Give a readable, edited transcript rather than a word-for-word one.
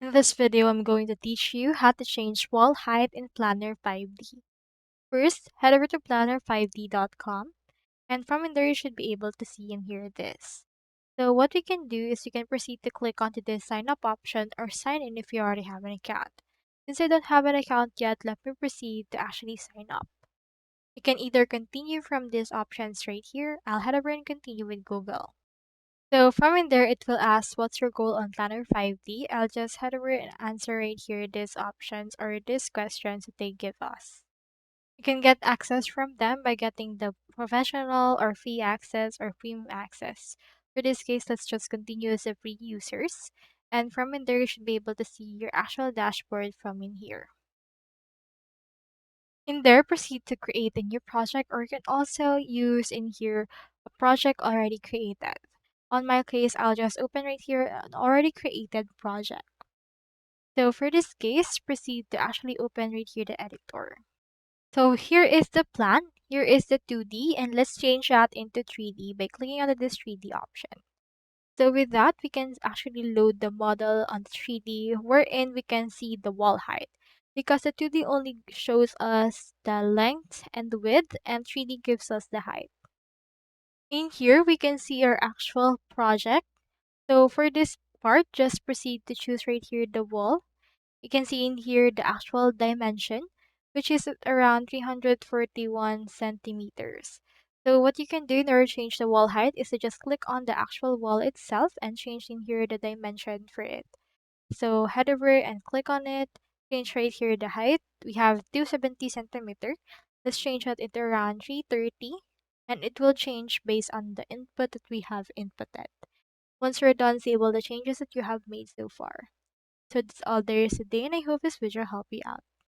In this video, I'm going to teach you how to change wall height in Planner 5D. First, head over to planner5d.com, and from in there you should be able to see and hear this. So what we can do is you can proceed to click onto this sign up option or sign in if you already have an account. Since I don't have an account yet, let me proceed to actually sign up. You can either continue from this option right here. I'll head over and continue with Google. So from in there, it will ask what's your goal on Planner 5D. I'll just head over and answer right here these options or these questions that they give us. You can get access from them by getting the professional or free access or premium access. For this case, let's just continue as a free users. And from in there, you should be able to see your actual dashboard from in here. In there, proceed to create a new project, or you can also use in here a project already created. On my case, I'll just open right here an already created project. So for this case, proceed to actually open right here the editor. So here is the plan. Here is the 2D, and let's change that into 3D by clicking on this 3D option. So with that, we can actually load the model on the 3D, wherein we can see the wall height. Because the 2D only shows us the length and the width, and 3D gives us the height. In here, we can see our actual project. So for this part, just proceed to choose right here the wall. You can see in here the actual dimension, which is at around 341 centimeters. So what you can do in order to change the wall height is to just click on the actual wall itself and change in here the dimension for it. So head over and click on it, change right here the height. We have 270 centimeter. Let's change that into around 330, and it will change based on the input that we have inputted. Once you're done, save all the changes that you have made so far. So that's all there is today, and I hope this video helped you out.